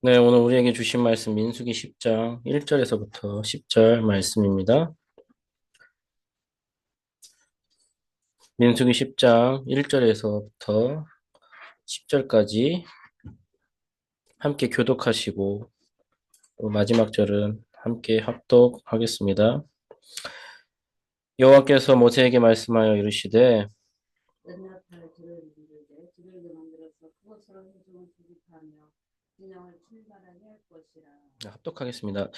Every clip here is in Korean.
네, 오늘 우리에게 주신 말씀 민수기 10장 1절에서부터 10절 말씀입니다. 민수기 10장 1절에서부터 10절까지 함께 교독하시고 또 마지막 절은 함께 합독하겠습니다. 여호와께서 모세에게 말씀하여 이르시되 은나팔 둘을 만들되 두들겨 만들어서 그것으로 회중을 수집하며 진영을 출발하게 할 것이라. 합독하겠습니다.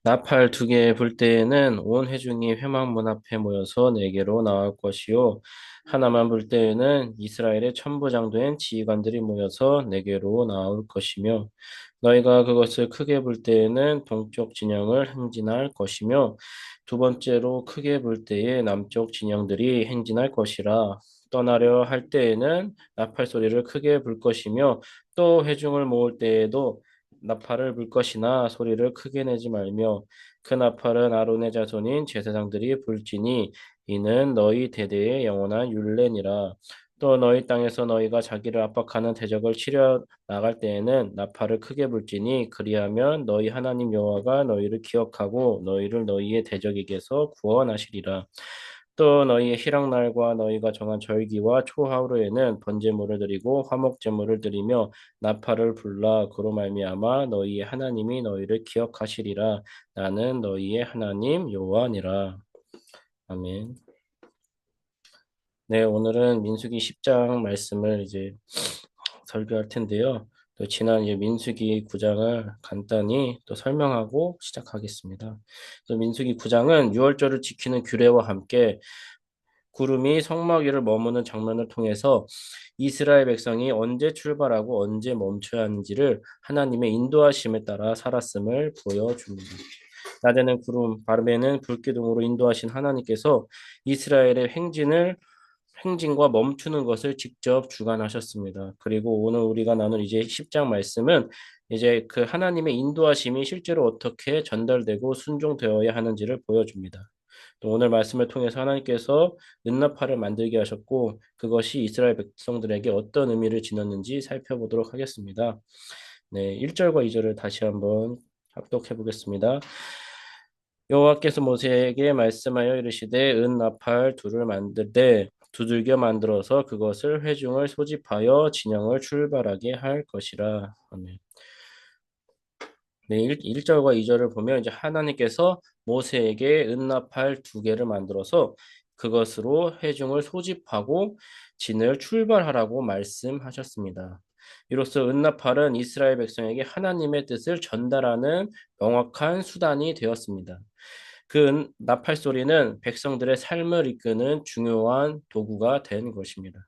나팔 두 개 불 때에는 온 회중이 회막문 앞에 모여서 네개로 나올 것이요 하나만 불 때에는 이스라엘의 천부장된 지휘관들이 모여서 네개로 나올 것이며 너희가 그것을 크게 불 때에는 동쪽 진영을 행진할 것이며 두 번째로 크게 불 때에 남쪽 진영들이 행진할 것이라. 떠나려 할 때에는 나팔 소리를 크게 불 것이며 또 회중을 모을 때에도 나팔을 불 것이나 소리를 크게 내지 말며 그 나팔은 아론의 자손인 제사장들이 불지니 이는 너희 대대의 영원한 율례니라. 또 너희 땅에서 너희가 자기를 압박하는 대적을 치려 나갈 때에는 나팔을 크게 불지니 그리하면 너희 하나님 여호와가 너희를 기억하고 너희를 너희의 대적에게서 구원하시리라. 또 너희의 희락날과 너희가 정한 절기와 초하루에는 번제물을 드리고 화목제물을 드리며 나팔을 불라. 그로 말미암아 너희의 하나님이 너희를 기억하시리라. 나는 너희의 하나님 여호와니라. 아멘. 네, 오늘은 민수기 10장 말씀을 이제 설교할 텐데요. 또 지난 이제 민수기 9장을 간단히 또 설명하고 시작하겠습니다. 또 민수기 9장은 유월절을 지키는 규례와 함께 구름이 성막 위를 머무는 장면을 통해서 이스라엘 백성이 언제 출발하고 언제 멈춰야 하는지를 하나님의 인도하심에 따라 살았음을 보여줍니다. 낮에는 구름, 밤에는 불기둥으로 인도하신 하나님께서 이스라엘의 행진과 멈추는 것을 직접 주관하셨습니다. 그리고 오늘 우리가 나눌 이제 10장 말씀은 이제 그 하나님의 인도하심이 실제로 어떻게 전달되고 순종되어야 하는지를 보여줍니다. 또 오늘 말씀을 통해서 하나님께서 은나팔을 만들게 하셨고 그것이 이스라엘 백성들에게 어떤 의미를 지녔는지 살펴보도록 하겠습니다. 네, 1절과 2절을 다시 한번 합독해 보겠습니다. 여호와께서 모세에게 말씀하여 이르시되 은나팔 둘을 만들되 두들겨 만들어서 그것을 회중을 소집하여 진영을 출발하게 할 것이라. 아멘. 네, 1절과 2절을 보면 이제 하나님께서 모세에게 은나팔 두 개를 만들어서 그것으로 회중을 소집하고 진을 출발하라고 말씀하셨습니다. 이로써 은나팔은 이스라엘 백성에게 하나님의 뜻을 전달하는 명확한 수단이 되었습니다. 그 나팔 소리는 백성들의 삶을 이끄는 중요한 도구가 된 것입니다.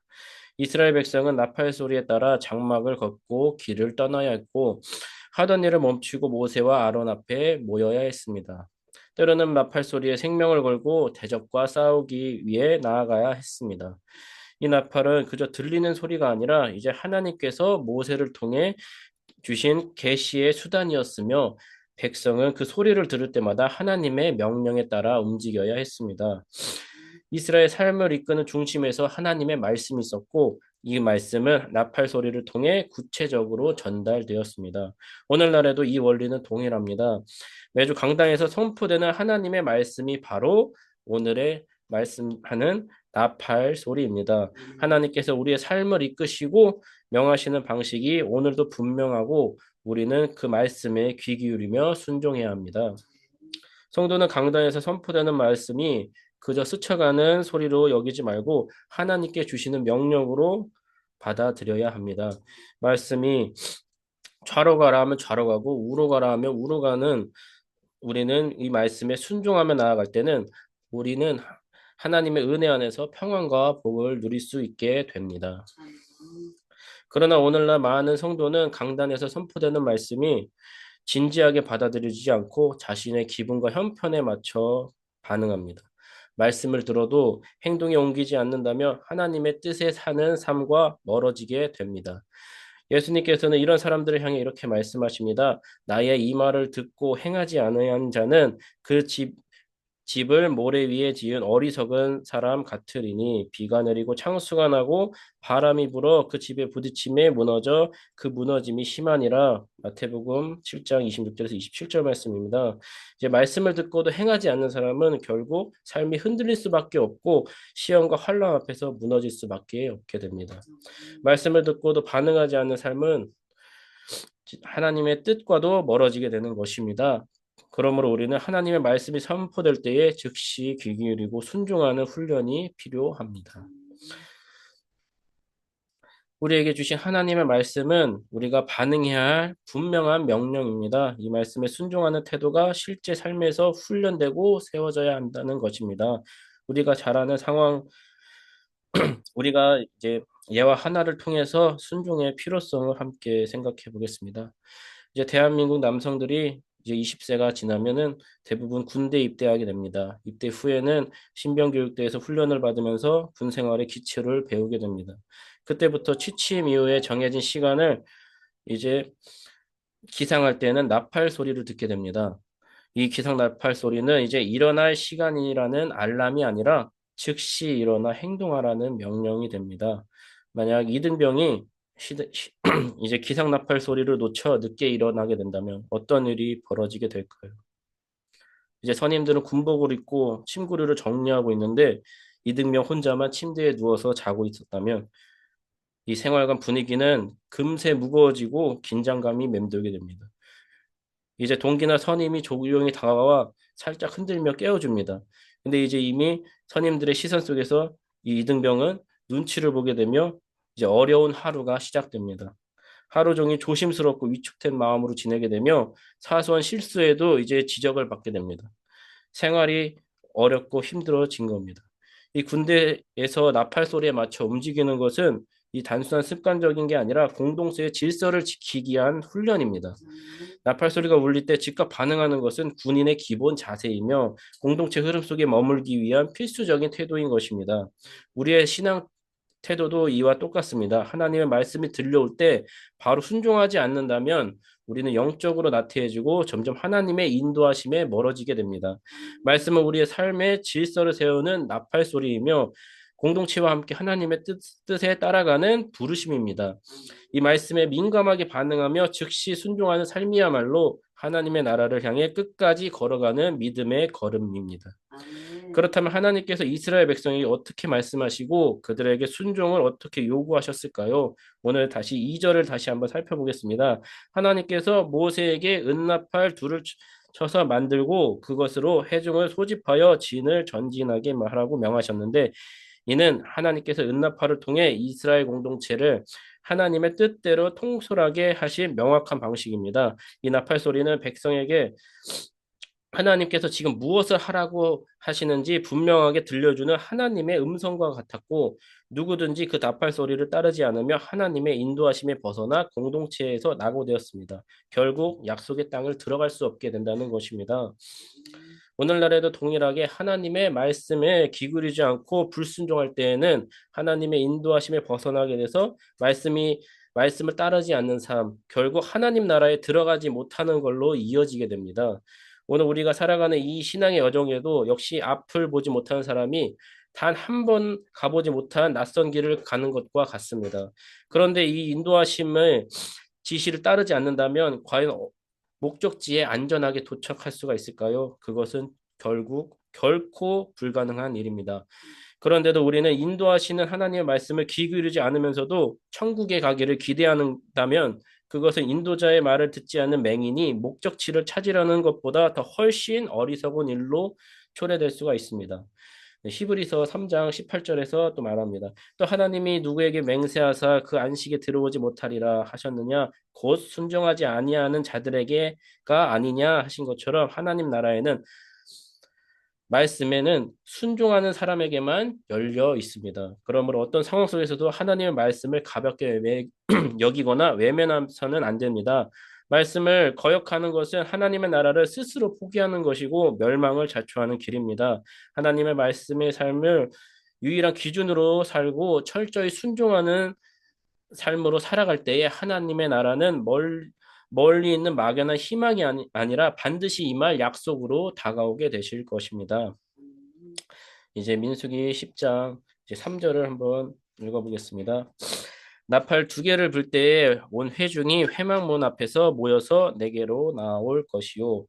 이스라엘 백성은 나팔 소리에 따라 장막을 걷고 길을 떠나야 했고 하던 일을 멈추고 모세와 아론 앞에 모여야 했습니다. 때로는 나팔 소리에 생명을 걸고 대적과 싸우기 위해 나아가야 했습니다. 이 나팔은 그저 들리는 소리가 아니라 이제 하나님께서 모세를 통해 주신 계시의 수단이었으며 백성은 그 소리를 들을 때마다 하나님의 명령에 따라 움직여야 했습니다. 이스라엘 삶을 이끄는 중심에서 하나님의 말씀이 있었고 이 말씀은 나팔 소리를 통해 구체적으로 전달되었습니다. 오늘날에도 이 원리는 동일합니다. 매주 강단에서 선포되는 하나님의 말씀이 바로 오늘의 말씀하는 나팔 소리입니다. 하나님께서 우리의 삶을 이끄시고 명하시는 방식이 오늘도 분명하고 우리는 그 말씀에 귀 기울이며 순종해야 합니다. 성도는 강단에서 선포되는 말씀이 그저 스쳐가는 소리로 여기지 말고 하나님께 주시는 명령으로 받아들여야 합니다. 말씀이 좌로 가라 하면 좌로 가고 우로 가라 하면 우로 가는 우리는 이 말씀에 순종하며 나아갈 때는 우리는 하나님의 은혜 안에서 평안과 복을 누릴 수 있게 됩니다. 그러나 오늘날 많은 성도는 강단에서 선포되는 말씀이 진지하게 받아들이지 않고 자신의 기분과 형편에 맞춰 반응합니다. 말씀을 들어도 행동에 옮기지 않는다면 하나님의 뜻에 사는 삶과 멀어지게 됩니다. 예수님께서는 이런 사람들을 향해 이렇게 말씀하십니다. 나의 이 말을 듣고 행하지 않은 자는 그 집 집을 모래 위에 지은 어리석은 사람 같으리니 비가 내리고 창수가 나고 바람이 불어 그 집에 부딪힘에 무너져 그 무너짐이 심하니라. 마태복음 7장 26절에서 27절 말씀입니다. 이제 말씀을 듣고도 행하지 않는 사람은 결국 삶이 흔들릴 수밖에 없고 시험과 환란 앞에서 무너질 수밖에 없게 됩니다. 말씀을 듣고도 반응하지 않는 삶은 하나님의 뜻과도 멀어지게 되는 것입니다. 그러므로 우리는 하나님의 말씀이 선포될 때에 즉시 귀 기울이고 순종하는 훈련이 필요합니다. 우리에게 주신 하나님의 말씀은 우리가 반응해야 할 분명한 명령입니다. 이 말씀에 순종하는 태도가 실제 삶에서 훈련되고 세워져야 한다는 것입니다. 우리가 잘 아는 상황, 우리가 이제 예와 하나를 통해서 순종의 필요성을 함께 생각해 보겠습니다. 이제 대한민국 남성들이 이제 20세가 지나면은 대부분 군대 입대하게 됩니다. 입대 후에는 신병교육대에서 훈련을 받으면서 군 생활의 기초를 배우게 됩니다. 그때부터 취침 이후에 정해진 시간을 이제 기상할 때는 나팔 소리를 듣게 됩니다. 이 기상 나팔 소리는 이제 일어날 시간이라는 알람이 아니라 즉시 일어나 행동하라는 명령이 됩니다. 만약 이등병이 이제 기상 나팔 소리를 놓쳐 늦게 일어나게 된다면 어떤 일이 벌어지게 될까요? 이제 선임들은 군복을 입고 침구류를 정리하고 있는데 이등병 혼자만 침대에 누워서 자고 있었다면 이 생활관 분위기는 금세 무거워지고 긴장감이 맴돌게 됩니다. 이제 동기나 선임이 조용히 다가와 살짝 흔들며 깨워줍니다. 근데 이제 이미 선임들의 시선 속에서 이 이등병은 눈치를 보게 되며 이제 어려운 하루가 시작됩니다. 하루 종일 조심스럽고 위축된 마음으로 지내게 되며 사소한 실수에도 이제 지적을 받게 됩니다. 생활이 어렵고 힘들어진 겁니다. 이 군대에서 나팔 소리에 맞춰 움직이는 것은 이 단순한 습관적인 게 아니라 공동체의 질서를 지키기 위한 훈련입니다. 나팔 소리가 울릴 때 즉각 반응하는 것은 군인의 기본 자세이며 공동체 흐름 속에 머물기 위한 필수적인 태도인 것입니다. 우리의 신앙 태도도 이와 똑같습니다. 하나님의 말씀이 들려올 때 바로 순종하지 않는다면 우리는 영적으로 나태해지고 점점 하나님의 인도하심에 멀어지게 됩니다. 말씀은 우리의 삶의 질서를 세우는 나팔 소리이며 공동체와 함께 하나님의 뜻에 따라가는 부르심입니다. 이 말씀에 민감하게 반응하며 즉시 순종하는 삶이야말로 하나님의 나라를 향해 끝까지 걸어가는 믿음의 걸음입니다. 그렇다면 하나님께서 이스라엘 백성에게 어떻게 말씀하시고 그들에게 순종을 어떻게 요구하셨을까요? 오늘 다시 2절을 다시 한번 살펴보겠습니다. 하나님께서 모세에게 은나팔 둘을 쳐서 만들고 그것으로 회중을 소집하여 진을 전진하게 하라고 명하셨는데 이는 하나님께서 은나팔을 통해 이스라엘 공동체를 하나님의 뜻대로 통솔하게 하신 명확한 방식입니다. 이 나팔 소리는 백성에게 하나님께서 지금 무엇을 하라고 하시는지 분명하게 들려주는 하나님의 음성과 같았고 누구든지 그 나팔 소리를 따르지 않으며 하나님의 인도하심에 벗어나 공동체에서 낙오되었습니다. 결국 약속의 땅을 들어갈 수 없게 된다는 것입니다. 오늘날에도 동일하게 하나님의 말씀에 기울이지 않고 불순종할 때에는 하나님의 인도하심에 벗어나게 돼서 말씀을 따르지 않는 삶, 결국 하나님 나라에 들어가지 못하는 걸로 이어지게 됩니다. 오늘 우리가 살아가는 이 신앙의 여정에도 역시 앞을 보지 못하는 사람이 단 한 번 가보지 못한 낯선 길을 가는 것과 같습니다. 그런데 이 인도하심을 지시를 따르지 않는다면 과연 목적지에 안전하게 도착할 수가 있을까요? 그것은 결코 불가능한 일입니다. 그런데도 우리는 인도하시는 하나님의 말씀을 귀 기울이지 않으면서도 천국에 가기를 기대한다면 그것은 인도자의 말을 듣지 않는 맹인이 목적지를 찾으려는 것보다 더 훨씬 어리석은 일로 초래될 수가 있습니다. 히브리서 3장 18절에서 또 말합니다. 또 하나님이 누구에게 맹세하사 그 안식에 들어오지 못하리라 하셨느냐 곧 순종하지 아니하는 자들에게가 아니냐 하신 것처럼 하나님 나라에는 말씀에는 순종하는 사람에게만 열려 있습니다. 그러므로 어떤 상황 속에서도 하나님의 말씀을 가볍게 여기거나 외면해서는 안 됩니다. 말씀을 거역하는 것은 하나님의 나라를 스스로 포기하는 것이고 멸망을 자초하는 길입니다. 하나님의 말씀의 삶을 유일한 기준으로 살고 철저히 순종하는 삶으로 살아갈 때에 하나님의 나라는 멀리 있는 막연한 희망이 아니라 반드시 임할 약속으로 다가오게 되실 것입니다. 이제 민수기 10장 이제 3절을 한번 읽어보겠습니다. 나팔 두 개를 불 때에 온 회중이 회막문 앞에서 모여서 내게로 나올 것이요.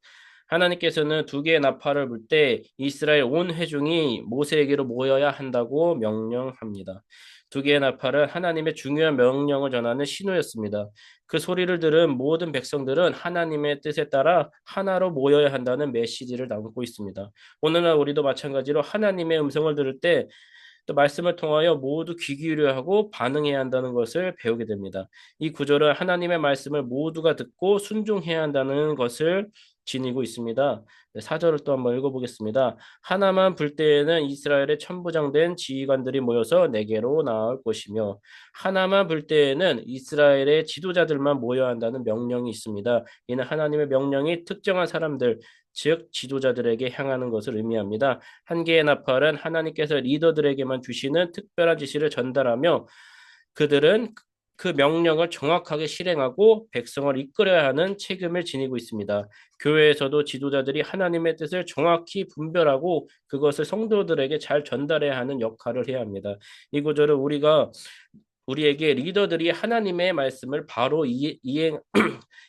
하나님께서는 두 개의 나팔을 불 때 이스라엘 온 회중이 모세에게로 모여야 한다고 명령합니다. 두 개의 나팔은 하나님의 중요한 명령을 전하는 신호였습니다. 그 소리를 들은 모든 백성들은 하나님의 뜻에 따라 하나로 모여야 한다는 메시지를 담고 있습니다. 오늘날 우리도 마찬가지로 하나님의 음성을 들을 때 또 말씀을 통하여 모두 귀 기울여야 하고 반응해야 한다는 것을 배우게 됩니다. 이 구절은 하나님의 말씀을 모두가 듣고 순종해야 한다는 것을 지니고 있습니다. 4절을 또 한번 읽어보겠습니다. 하나만 불 때에는 이스라엘의 천부장된 지휘관들이 모여서 내게로 나올 것이며 하나만 불 때에는 이스라엘의 지도자들만 모여야 한다는 명령이 있습니다. 이는 하나님의 명령이 특정한 사람들, 즉 지도자들에게 향하는 것을 의미합니다. 한 개의 나팔은 하나님께서 리더들에게만 주시는 특별한 지시를 전달하며 그들은 그 명령을 정확하게 실행하고 백성을 이끌어야 하는 책임을 지니고 있습니다. 교회에서도 지도자들이 하나님의 뜻을 정확히 분별하고 그것을 성도들에게 잘 전달해야 하는 역할을 해야 합니다. 이 구절은 우리에게 리더들이 하나님의 말씀을 바로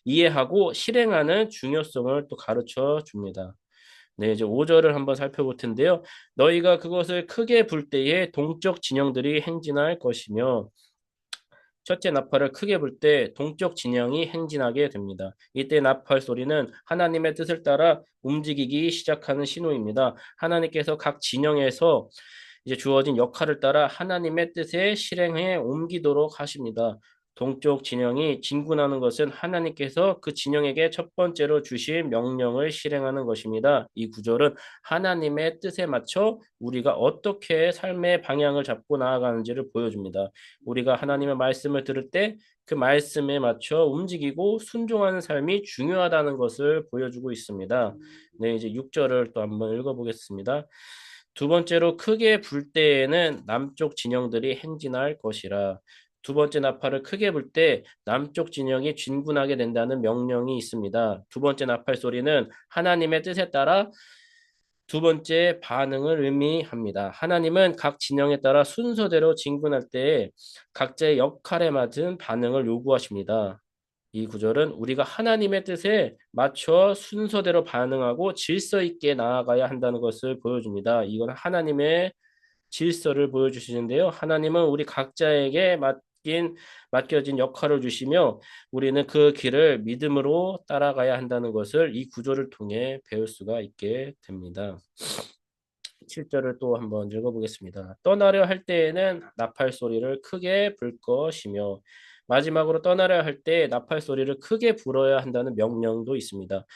이해하고 실행하는 중요성을 또 가르쳐 줍니다. 네, 이제 5절을 한번 살펴볼 텐데요. 너희가 그것을 크게 불 때에 동쪽 진영들이 행진할 것이며 첫째 나팔을 크게 불 때 동쪽 진영이 행진하게 됩니다. 이때 나팔 소리는 하나님의 뜻을 따라 움직이기 시작하는 신호입니다. 하나님께서 각 진영에서 이제 주어진 역할을 따라 하나님의 뜻에 실행해 옮기도록 하십니다. 동쪽 진영이 진군하는 것은 하나님께서 그 진영에게 첫 번째로 주신 명령을 실행하는 것입니다. 이 구절은 하나님의 뜻에 맞춰 우리가 어떻게 삶의 방향을 잡고 나아가는지를 보여줍니다. 우리가 하나님의 말씀을 들을 때 그 말씀에 맞춰 움직이고 순종하는 삶이 중요하다는 것을 보여주고 있습니다. 네, 이제 6절을 또 한번 읽어보겠습니다. 두 번째로 크게 불 때에는 남쪽 진영들이 행진할 것이라. 두 번째 나팔을 크게 불 때 남쪽 진영이 진군하게 된다는 명령이 있습니다. 두 번째 나팔 소리는 하나님의 뜻에 따라 두 번째 반응을 의미합니다. 하나님은 각 진영에 따라 순서대로 진군할 때 각자의 역할에 맞은 반응을 요구하십니다. 이 구절은 우리가 하나님의 뜻에 맞춰 순서대로 반응하고 질서 있게 나아가야 한다는 것을 보여줍니다. 이건 하나님의 질서를 보여주시는데요. 하나님은 우리 각자에게 맡겨진 역할을 주시며 우리는 그 길을 믿음으로 따라가야 한다는 것을 이 구절을 통해 배울 수가 있게 됩니다. 7절을 또 한번 읽어보겠습니다. 떠나려 할 때에는 나팔 소리를 크게 불 것이며 마지막으로 떠나려 할 때 나팔 소리를 크게 불어야 한다는 명령도 있습니다.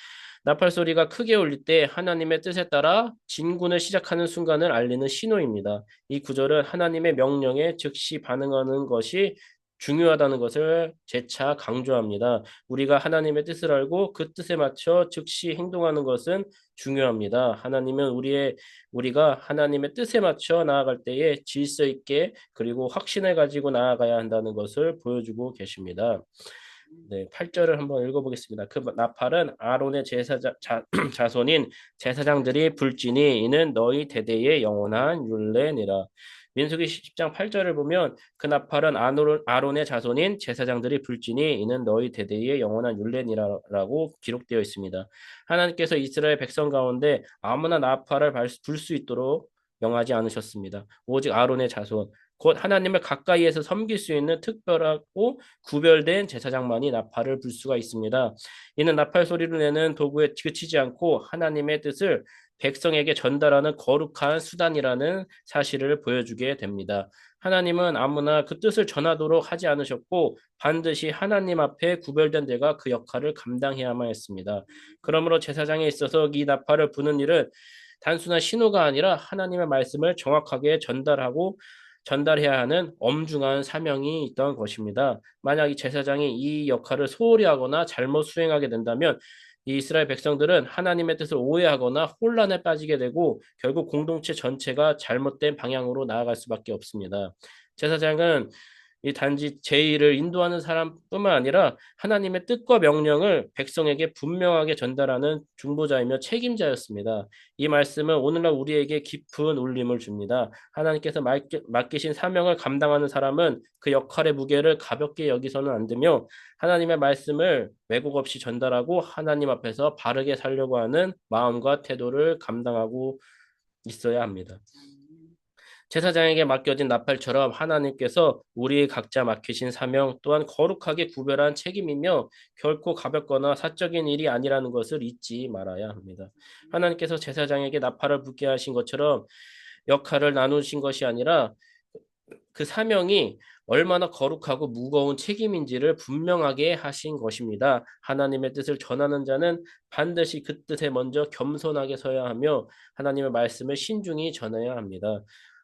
나팔 소리가 크게 울릴 때 하나님의 뜻에 따라 진군을 시작하는 순간을 알리는 신호입니다. 이 구절은 하나님의 명령에 즉시 반응하는 것이 중요하다는 것을 재차 강조합니다. 우리가 하나님의 뜻을 알고 그 뜻에 맞춰 즉시 행동하는 것은 중요합니다. 하나님은 우리가 하나님의 뜻에 맞춰 나아갈 때에 질서 있게 그리고 확신을 가지고 나아가야 한다는 것을 보여주고 계십니다. 네, 8절을 한번 읽어보겠습니다. 그 나팔은 아론의 자손인 제사장들이 불지니 이는 너희 대대의 영원한 율례니라. 민수기 10장 8절을 보면 그 나팔은 아론의 자손인 제사장들이 불지니 이는 너희 대대의 영원한 율례니라라고 기록되어 있습니다. 하나님께서 이스라엘 백성 가운데 아무나 나팔을 불 수 있도록 명하지 않으셨습니다. 오직 아론의 자손 곧 하나님을 가까이에서 섬길 수 있는 특별하고 구별된 제사장만이 나팔을 불 수가 있습니다. 이는 나팔 소리를 내는 도구에 그치지 않고 하나님의 뜻을 백성에게 전달하는 거룩한 수단이라는 사실을 보여주게 됩니다. 하나님은 아무나 그 뜻을 전하도록 하지 않으셨고 반드시 하나님 앞에 구별된 데가 그 역할을 감당해야만 했습니다. 그러므로 제사장에 있어서 이 나팔을 부는 일은 단순한 신호가 아니라 하나님의 말씀을 정확하게 전달해야 하는 엄중한 사명이 있던 것입니다. 만약 이 제사장이 이 역할을 소홀히 하거나 잘못 수행하게 된다면 이 이스라엘 백성들은 하나님의 뜻을 오해하거나 혼란에 빠지게 되고 결국 공동체 전체가 잘못된 방향으로 나아갈 수밖에 없습니다. 제사장은 이 단지 제의를 인도하는 사람뿐만 아니라 하나님의 뜻과 명령을 백성에게 분명하게 전달하는 중보자이며 책임자였습니다. 이 말씀은 오늘날 우리에게 깊은 울림을 줍니다. 하나님께서 맡기신 사명을 감당하는 사람은 그 역할의 무게를 가볍게 여기서는 안 되며 하나님의 말씀을 왜곡 없이 전달하고 하나님 앞에서 바르게 살려고 하는 마음과 태도를 감당하고 있어야 합니다. 아멘. 제사장에게 맡겨진 나팔처럼 하나님께서 우리 각자 맡기신 사명 또한 거룩하게 구별한 책임이며 결코 가볍거나 사적인 일이 아니라는 것을 잊지 말아야 합니다. 하나님께서 제사장에게 나팔을 불게 하신 것처럼 역할을 나누신 것이 아니라 그 사명이 얼마나 거룩하고 무거운 책임인지를 분명하게 하신 것입니다. 하나님의 뜻을 전하는 자는 반드시 그 뜻에 먼저 겸손하게 서야 하며 하나님의 말씀을 신중히 전해야 합니다.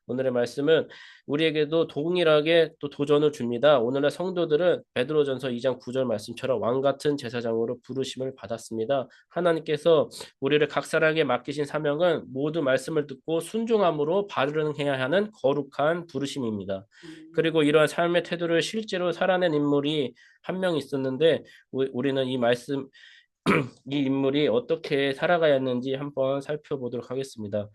오늘의 말씀은 우리에게도 동일하게 또 도전을 줍니다. 오늘날 성도들은 베드로전서 2장 9절 말씀처럼 왕 같은 제사장으로 부르심을 받았습니다. 하나님께서 우리를 각 사람에게 맡기신 사명은 모두 말씀을 듣고 순종함으로 발행해야 하는 거룩한 부르심입니다. 그리고 이러한 삶의 태도를 실제로 살아낸 인물이 한 명 있었는데 우리는 이 인물이 어떻게 살아가야 했는지 한번 살펴보도록 하겠습니다.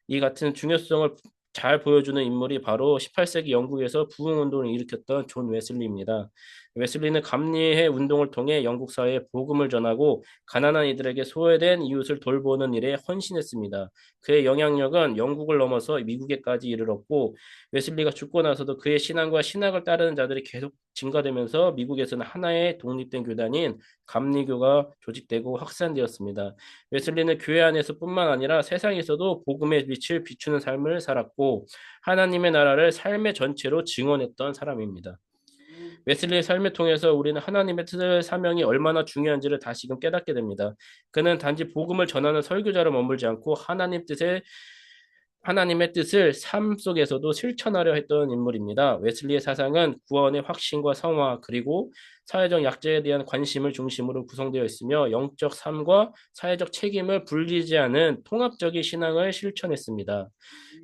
이 같은 중요성을 잘 보여주는 인물이 바로 18세기 영국에서 부흥운동을 일으켰던 존 웨슬리입니다. 웨슬리는 감리회 운동을 통해 영국 사회에 복음을 전하고 가난한 이들에게 소외된 이웃을 돌보는 일에 헌신했습니다. 그의 영향력은 영국을 넘어서 미국에까지 이르렀고 웨슬리가 죽고 나서도 그의 신앙과 신학을 따르는 자들이 계속 증가되면서 미국에서는 하나의 독립된 교단인 감리교가 조직되고 확산되었습니다. 웨슬리는 교회 안에서뿐만 아니라 세상에서도 복음의 빛을 비추는 삶을 살았고 하나님의 나라를 삶의 전체로 증언했던 사람입니다. 웨슬리의 삶을 통해서 우리는 하나님의 뜻의 사명이 얼마나 중요한지를 다시금 깨닫게 됩니다. 그는 단지 복음을 전하는 설교자로 머물지 않고 하나님의 뜻을 삶 속에서도 실천하려 했던 인물입니다. 웨슬리의 사상은 구원의 확신과 성화 그리고 사회적 약자에 대한 관심을 중심으로 구성되어 있으며 영적 삶과 사회적 책임을 분리지 않은 통합적인 신앙을 실천했습니다.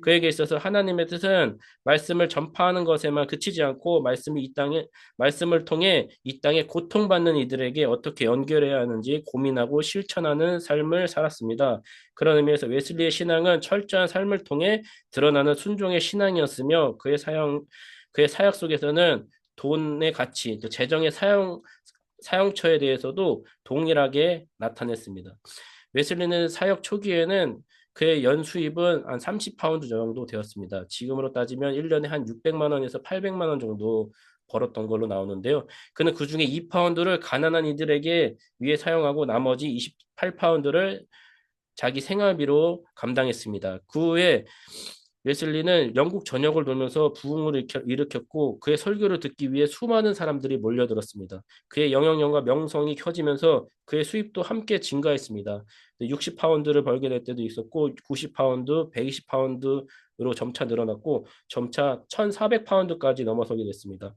그에게 있어서 하나님의 뜻은 말씀을 전파하는 것에만 그치지 않고 말씀을 통해 이 땅에 고통받는 이들에게 어떻게 연결해야 하는지 고민하고 실천하는 삶을 살았습니다. 그런 의미에서 웨슬리의 신앙은 철저한 삶을 통해 드러나는 순종의 신앙이었으며 그의 사역 속에서는 돈의 가치, 또 재정의 사용처에 대해서도 동일하게 나타냈습니다. 웨슬리는 사역 초기에는 그의 연수입은 한 30파운드 정도 되었습니다. 지금으로 따지면 1년에 한 600만 원에서 800만 원 정도 벌었던 걸로 나오는데요. 그는 그중에 2파운드를 가난한 이들에게 위해 사용하고 나머지 28파운드를 자기 생활비로 감당했습니다. 그 후에 웨슬리는 영국 전역을 돌면서 부흥을 일으켰고 그의 설교를 듣기 위해 수많은 사람들이 몰려들었습니다. 그의 영향력과 명성이 커지면서 그의 수입도 함께 증가했습니다. 60파운드를 벌게 될 때도 있었고 90파운드, 120파운드로 점차 늘어났고 점차 1,400파운드까지 넘어서게 됐습니다.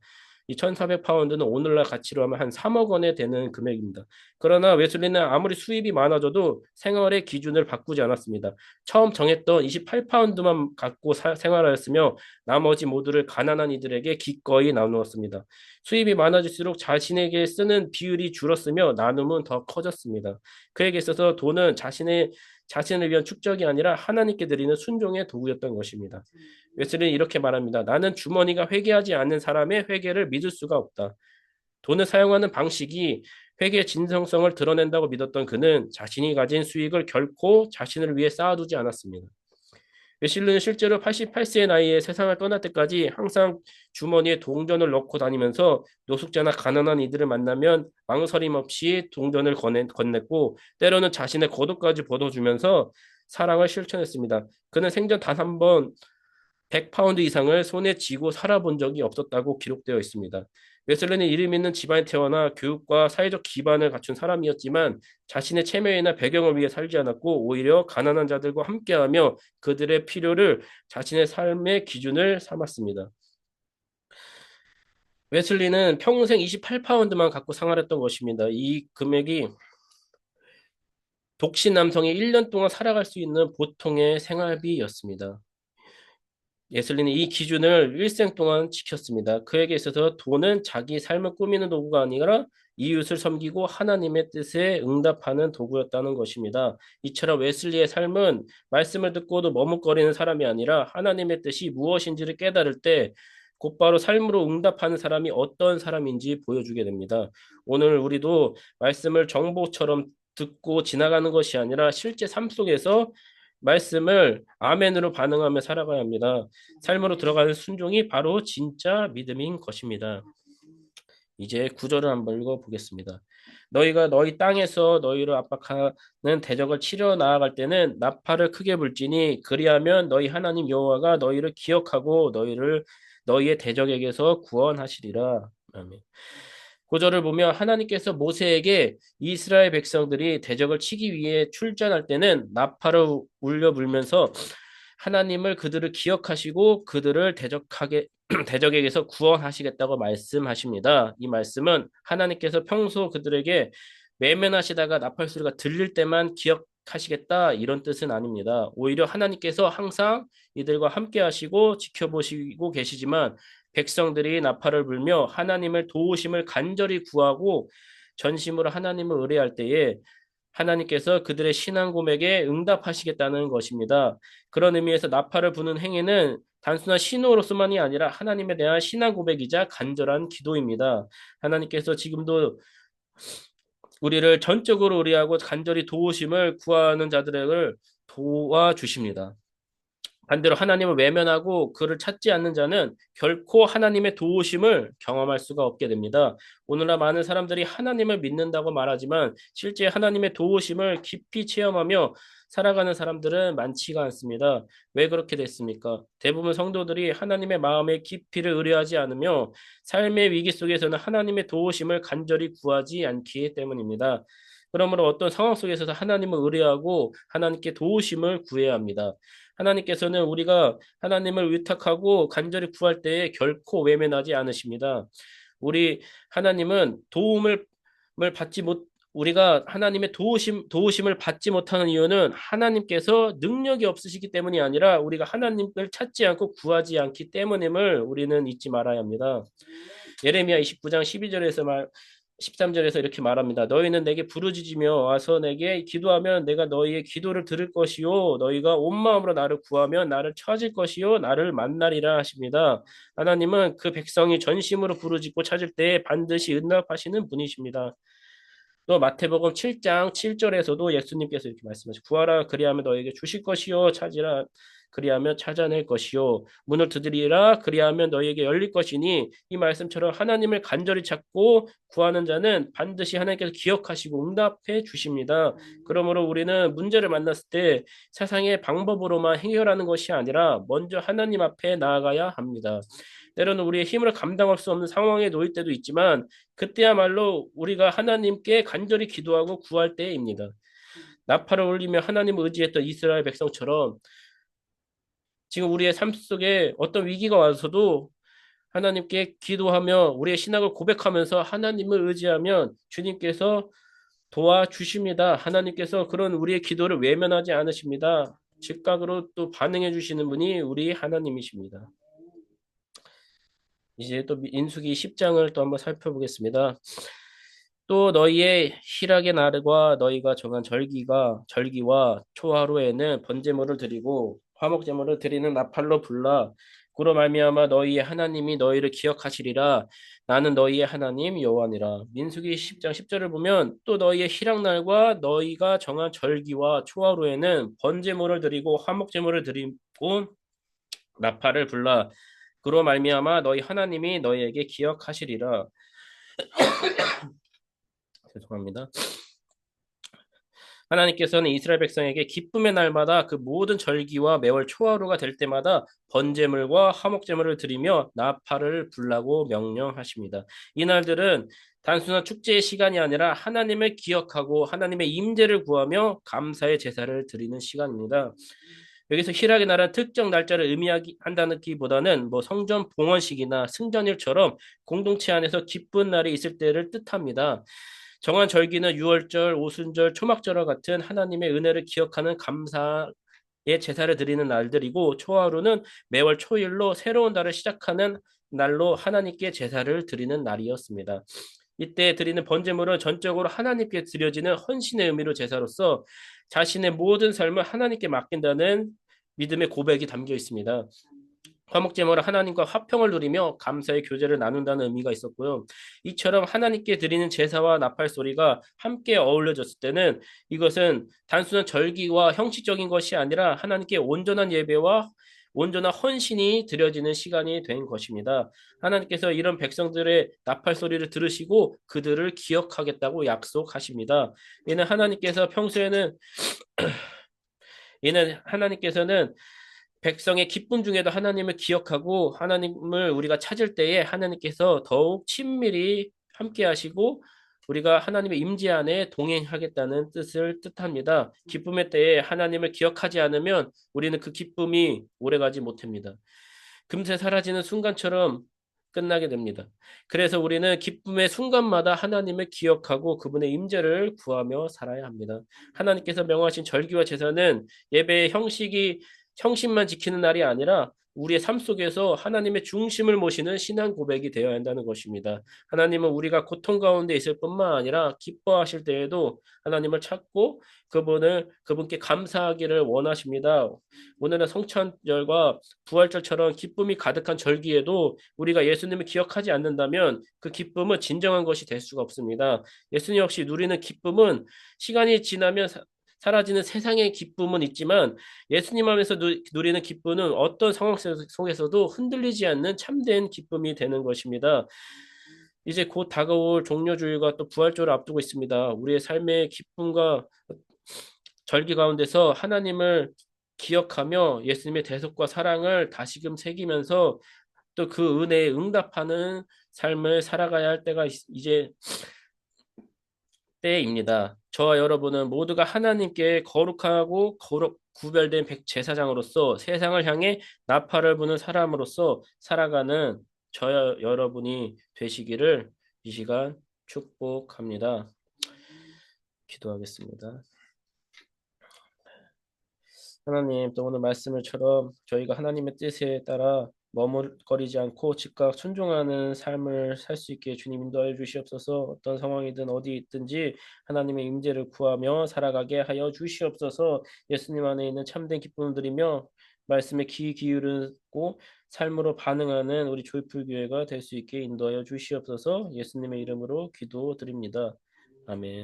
이 1,400파운드는 오늘날 가치로 하면 한 3억 원에 되는 금액입니다. 그러나 웨슬리는 아무리 수입이 많아져도 생활의 기준을 바꾸지 않았습니다. 처음 정했던 28파운드만 갖고 생활하였으며 나머지 모두를 가난한 이들에게 기꺼이 나누었습니다. 수입이 많아질수록 자신에게 쓰는 비율이 줄었으며 나눔은 더 커졌습니다. 그에게 있어서 돈은 자신을 위한 축적이 아니라 하나님께 드리는 순종의 도구였던 것입니다. 웨슬리는 이렇게 말합니다. 나는 주머니가 회개하지 않는 사람의 회개를 믿을 수가 없다. 돈을 사용하는 방식이 회개의 진정성을 드러낸다고 믿었던 그는 자신이 가진 수익을 결코 자신을 위해 쌓아두지 않았습니다. 웨슬리는 실제로 88세의 나이에 세상을 떠날 때까지 항상 주머니에 동전을 넣고 다니면서 노숙자나 가난한 이들을 만나면 망설임 없이 동전을 건넸고 때로는 자신의 겉옷까지 벗어주면서 사랑을 실천했습니다. 그는 생전 단 한 번 100파운드 이상을 손에 쥐고 살아본 적이 없었다고 기록되어 있습니다. 웨슬리는 이름 있는 집안에 태어나 교육과 사회적 기반을 갖춘 사람이었지만 자신의 체면이나 배경을 위해 살지 않았고 오히려 가난한 자들과 함께하며 그들의 필요를 자신의 삶의 기준을 삼았습니다. 웨슬리는 평생 28파운드만 갖고 생활했던 것입니다. 이 금액이 독신 남성이 1년 동안 살아갈 수 있는 보통의 생활비였습니다. 예슬리는 이 기준을 일생 동안 지켰습니다. 그에게 있어서 돈은 자기 삶을 꾸미는 도구가 아니라 이웃을 섬기고 하나님의 뜻에 응답하는 도구였다는 것입니다. 이처럼 웨슬리의 삶은 말씀을 듣고도 머뭇거리는 사람이 아니라 하나님의 뜻이 무엇인지를 깨달을 때 곧바로 삶으로 응답하는 사람이 어떤 사람인지 보여주게 됩니다. 오늘 우리도 말씀을 정보처럼 듣고 지나가는 것이 아니라 실제 삶 속에서 말씀을 아멘으로 반응하며 살아가야 합니다. 삶으로 들어가는 순종이 바로 진짜 믿음인 것입니다. 이제 구절을 한번 읽어보겠습니다. 너희가 너희 땅에서 너희를 압박하는 대적을 치러 나아갈 때는 나팔을 크게 불지니 그리하면 너희 하나님 여호와가 너희를 기억하고 너희의 대적에게서 구원하시리라. 아멘. 구절을 보면 하나님께서 모세에게 이스라엘 백성들이 대적을 치기 위해 출전할 때는 나팔을 울려 불면서 하나님을 그들을 기억하시고 그들을 대적에게서 구원하시겠다고 말씀하십니다. 이 말씀은 하나님께서 평소 그들에게 외면하시다가 나팔 소리가 들릴 때만 기억하시겠다 이런 뜻은 아닙니다. 오히려 하나님께서 항상 이들과 함께 하시고 지켜보시고 계시지만 백성들이 나팔을 불며 하나님을 도우심을 간절히 구하고 전심으로 하나님을 의뢰할 때에 하나님께서 그들의 신앙 고백에 응답하시겠다는 것입니다. 그런 의미에서 나팔을 부는 행위는 단순한 신호로서만이 아니라 하나님에 대한 신앙 고백이자 간절한 기도입니다. 하나님께서 지금도 우리를 전적으로 의뢰하고 간절히 도우심을 구하는 자들을 도와주십니다. 반대로 하나님을 외면하고 그를 찾지 않는 자는 결코 하나님의 도우심을 경험할 수가 없게 됩니다. 오늘날 많은 사람들이 하나님을 믿는다고 말하지만 실제 하나님의 도우심을 깊이 체험하며 살아가는 사람들은 많지가 않습니다. 왜 그렇게 됐습니까? 대부분 성도들이 하나님의 마음의 깊이를 의뢰하지 않으며 삶의 위기 속에서는 하나님의 도우심을 간절히 구하지 않기 때문입니다. 그러므로 어떤 상황 속에서도 하나님을 의뢰하고 하나님께 도우심을 구해야 합니다. 하나님께서는 우리가 하나님을 의탁하고 간절히 구할 때에 결코 외면하지 않으십니다. 우리 하나님은 받지 못 우리가 하나님의 도우심을 받지 못하는 이유는 하나님께서 능력이 없으시기 때문이 아니라 우리가 하나님을 찾지 않고 구하지 않기 때문임을 우리는 잊지 말아야 합니다. 예레미야 29장 13절에서 이렇게 말합니다. 너희는 내게 부르짖으며 와서 내게 기도하면 내가 너희의 기도를 들을 것이요 너희가 온 마음으로 나를 구하면 나를 찾을 것이요 나를 만나리라 하십니다. 하나님은 그 백성이 전심으로 부르짖고 찾을 때 반드시 응답하시는 분이십니다. 또 마태복음 7장 7절에서도 예수님께서 이렇게 말씀하시고 구하라 그리하면 너에게 주실 것이요 찾으라 그리하면 찾아낼 것이요 문을 두드리라 그리하면 너희에게 열릴 것이니 이 말씀처럼 하나님을 간절히 찾고 구하는 자는 반드시 하나님께서 기억하시고 응답해 주십니다. 그러므로 우리는 문제를 만났을 때 세상의 방법으로만 해결하는 것이 아니라 먼저 하나님 앞에 나아가야 합니다. 때로는 우리의 힘으로 감당할 수 없는 상황에 놓일 때도 있지만 그때야말로 우리가 하나님께 간절히 기도하고 구할 때입니다. 나팔을 올리며 하나님을 의지했던 이스라엘 백성처럼 지금 우리의 삶 속에 어떤 위기가 와서도 하나님께 기도하며 우리의 신앙을 고백하면서 하나님을 의지하면 주님께서 도와주십니다. 하나님께서 그런 우리의 기도를 외면하지 않으십니다. 즉각으로 또 반응해 주시는 분이 우리 하나님이십니다. 이제 또 민수기 10장을 또 한번 살펴보겠습니다. 또 너희의 희락의 날과 너희가 정한 절기와 초하루에는 번제물을 드리고 화목제물을 드리는 나팔로 불라 그로 말미암아 너희의 하나님이 너희를 기억하시리라. 나는 너희의 하나님 여호와니라. 민수기 10장 10절을 보면 또 너희의 희락날과 너희가 정한 절기와 초하루에는 번제물을 드리고 화목제물을 드리고 나팔을 불라 그로 말미암아 너희 하나님이 너희에게 기억하시리라. 죄송합니다. 하나님께서는 이스라엘 백성에게 기쁨의 날마다 그 모든 절기와 매월 초하루가 될 때마다 번제물과 화목제물을 드리며 나팔을 불라고 명령하십니다. 이 날들은 단순한 축제의 시간이 아니라 하나님을 기억하고 하나님의 임재를 구하며 감사의 제사를 드리는 시간입니다. 여기서 희락의 날은 특정 날짜를 의미한다기보다는 뭐 성전 봉헌식이나 승전일처럼 공동체 안에서 기쁜 날이 있을 때를 뜻합니다. 정한 절기는 유월절, 오순절, 초막절과 같은 하나님의 은혜를 기억하는 감사 제사를 드리는 날들이고 초하루는 매월 초일로 새로운 달을 시작하는 날로 하나님께 제사를 드리는 날이었습니다. 이때 드리는 번제물은 전적으로 하나님께 드려지는 헌신의 의미로 제사로서 자신의 모든 삶을 하나님께 맡긴다는 믿음의 고백이 담겨 있습니다. 화목제물은 하나님과 화평을 누리며 감사의 교제를 나눈다는 의미가 있었고요. 이처럼 하나님께 드리는 제사와 나팔 소리가 함께 어울려졌을 때는 이것은 단순한 절기와 형식적인 것이 아니라 하나님께 온전한 예배와 온전한 헌신이 드려지는 시간이 된 것입니다. 하나님께서 이런 백성들의 나팔 소리를 들으시고 그들을 기억하겠다고 약속하십니다. 이는 하나님께서 평소에는 이는 하나님께서는 백성의 기쁨 중에도 하나님을 기억하고 하나님을 우리가 찾을 때에 하나님께서 더욱 친밀히 함께 하시고 우리가 하나님의 임재 안에 동행하겠다는 뜻을 뜻합니다. 기쁨의 때에 하나님을 기억하지 않으면 우리는 그 기쁨이 오래가지 못합니다. 금세 사라지는 순간처럼 끝나게 됩니다. 그래서 우리는 기쁨의 순간마다 하나님을 기억하고 그분의 임재를 구하며 살아야 합니다. 하나님께서 명하신 절기와 제사는 예배의 형식만 지키는 날이 아니라 우리의 삶 속에서 하나님의 중심을 모시는 신앙 고백이 되어야 한다는 것입니다. 하나님은 우리가 고통 가운데 있을 뿐만 아니라 기뻐하실 때에도 하나님을 찾고 그분께 감사하기를 원하십니다. 오늘은 성찬절과 부활절처럼 기쁨이 가득한 절기에도 우리가 예수님을 기억하지 않는다면 그 기쁨은 진정한 것이 될 수가 없습니다. 예수님 역시 누리는 기쁨은 시간이 지나면 사라지는 세상의 기쁨은 있지만 예수님 안에서 누리는 기쁨은 어떤 상황 속에서도 흔들리지 않는 참된 기쁨이 되는 것입니다. 이제 곧 다가올 종료주일과 또 부활절을 앞두고 있습니다. 우리의 삶의 기쁨과 절기 가운데서 하나님을 기억하며 예수님의 대속과 사랑을 다시금 새기면서 또 그 은혜에 응답하는 삶을 살아가야 할 때가 이제 때입니다. 저와 여러분은 모두가 하나님께 거룩하고 구별된 제사장으로서 세상을 향해 나팔을 부는 사람으로서 살아가는 저와 여러분이 되시기를 이 시간 축복합니다. 기도하겠습니다. 하나님, 또 오늘 말씀을처럼 저희가 하나님의 뜻에 따라 머뭇거리지 않고 즉각 순종하는 삶을 살 수 있게 주님 인도하여 주시옵소서. 어떤 상황이든 어디 있든지 하나님의 임재를 구하며 살아가게 하여 주시옵소서. 예수님 안에 있는 참된 기쁨을 드리며 말씀에 귀 기울이고 삶으로 반응하는 우리 조이풀 교회가 될 수 있게 인도하여 주시옵소서. 예수님의 이름으로 기도드립니다. 아멘.